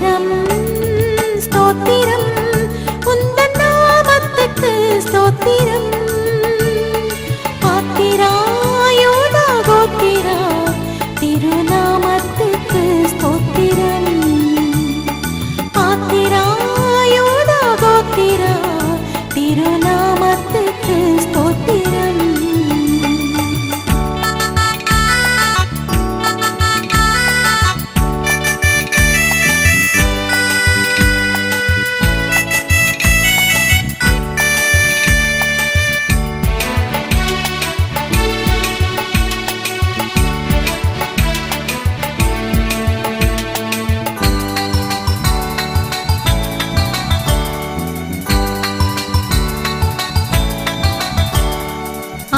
ஸ்தோத்திரம் ஸ்தோத்திரம் உந்தன் நாமத்துக்கு ஸ்தோத்திரம். பாத்திரா யூதா கோத்திரா திருநாமத்துக்கு ஸ்தோத்திரம். பாத்திரா யூதா கோத்திரா திருநாமத்துக்கு ஸ்தோத்திரம்.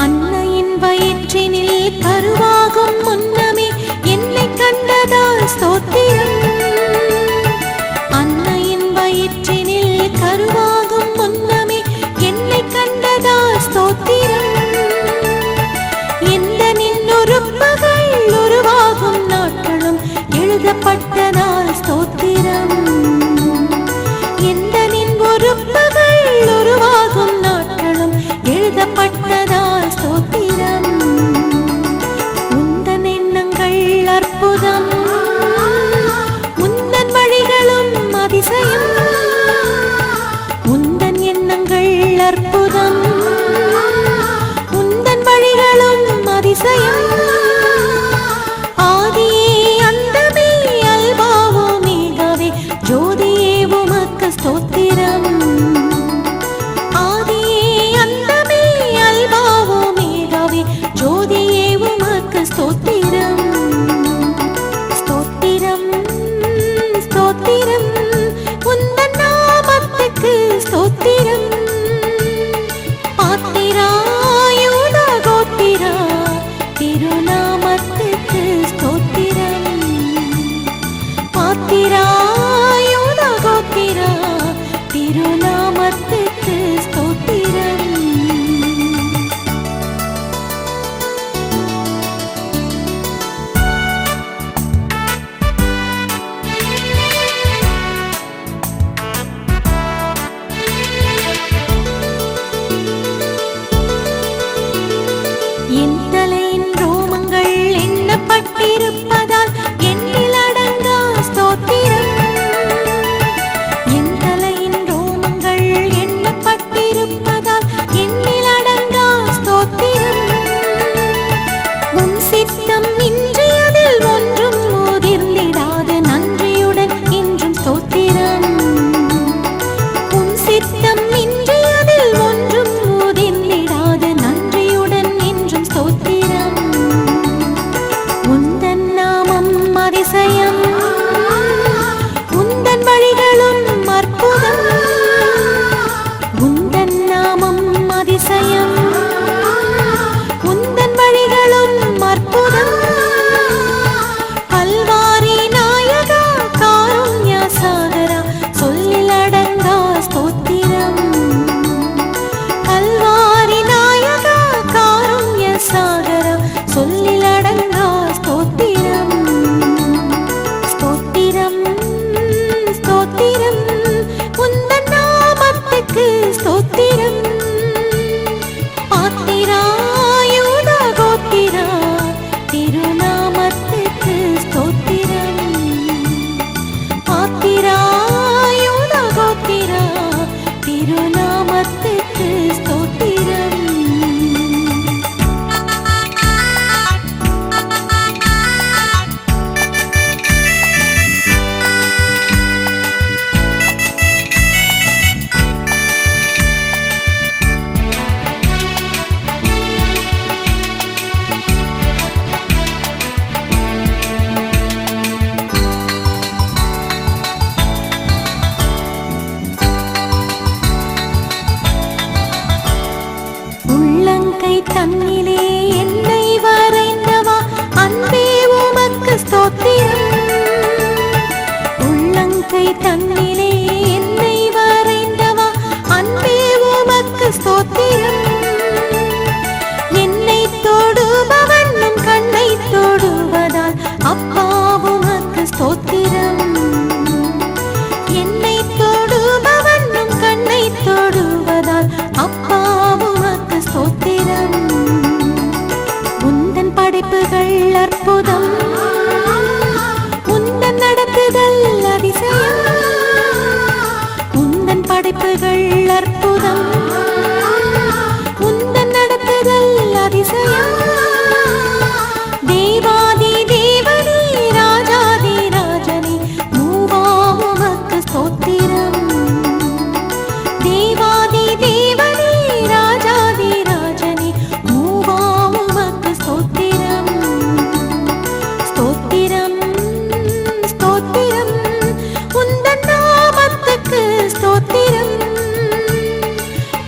அன்னையின் வயிற்றினில் கருவாகும் முன்னமே என்னை கண்டதால் ஸ்தோத்திரம். அன்னையின் வயிற்றினில் கருவாகும் முன்னமே என்னை கண்டதால் ஸ்தோத்திரம். எந்த நின்னுறுப்புகள் உருவாகும் நாட்களும் எழுதப்பட்டதால் ஸ்தோத்திரம். எந்த நின் உறுப்புகள் உருவாகும் நாட்களும் எழுதப்பட்டதால் ஸ்தோத்திரம். உந்தன் எண்ணங்கள் அற்புதம் உந்தன் வழிகளும் அதிசயம். உந்தன் எண்ணங்கள் அற்புதம் உந்தன் வழிகளும் அதிசயம். ஆதியே அந்தமே அல்பாவோ மேகாவே ஜோதியே உமக்கு ஸ்தோத்திரம். ஜோதியே உமக்கு ஸ்தோத்திரம். ஸ்தோத்திரம் ஸ்தோத்திரம் உந்தன் நாமத்துக்கு ஸ்தோத்திரம். பாத்திரா யூதா கோத்திரா திருநாமத்துக்கு ஸ்தோத்திரம். பாத்திரா யூதா கோத்திரா திருநாமத்துக்கு ஸ்தோத்திரம். என் தலையின் ரோமங்கள் எண்ணப்பட்டிருப்பதால் எண்ணில் அடங்கா ஸ்தோத்திரம். என் தலையின் ரோமங்கள் எண்ணப்பட்டிருப்பதால் எண்ணில் அடங்கா ஸ்தோத்திரம். உன் சித்தம் இன்றி அதில் ஒன்றும் முதிர்ந்திடாது நன்றியுடன் இன்றும் ஸ்தோத்திரம். உன் சித்தம் இன்றி அதில் ஒன்றும் முதிர்ந்திடாது நன்றியுடன் இன்றும் ஸ்தோத்திரம். உந்தன் நாமம் அதிசயம் உந்தன் வழிகளும் அற்புதம். உந்தன் நாமம் அதிசயம் உந்தன் வழிகளும் அற்புதம். கல்வாரி நாயகா காருண்ய சாகரா சொல்லில் அடங்கா ஸ்தோத்திரம். கல்வாரி நாயகா காருண்ய சாகரா சொல்லில் அடங்கா ஸ்தோத்திரம். ஸ்தோத்திரம் ஸ்தோத்திரம் உந்தன் நாமத்துக்கு ஸ்தோத்திரம். பாத்திரா யூதா கோத்திரா திருநாமத்துக்கு ஸ்தோத்திரம். பாத்திரா யூதா கோத்திரா திருநாமத்துக்கு ஸ்தோத்திரம். உள்ளங்கை தன்னிலே என்னை வரைந்தவா அன்பே உமக்கு ஸ்தோத்திரம். உள்ளங்கை தன்னிலே என்னை வரைந்தவா அன்பே உமக்கு ஸ்தோத்திரம். என்னை தொடுபவன் நம் கண்ணை தொடுவதால் அப்பா உமக்கு ஸ்தோத்திரம். ஸ்தோத்திரம் உந்தன் நாமத்துக்கு ஸ்தோத்திரம்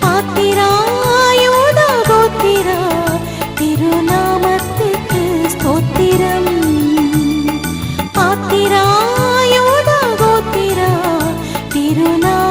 பாத்திராயோடா கோத்திரா திருநாமத்துக்கு ஸ்தோத்திரம் பாத்திராயோடா கோத்திரா திருநாமத்துக்கு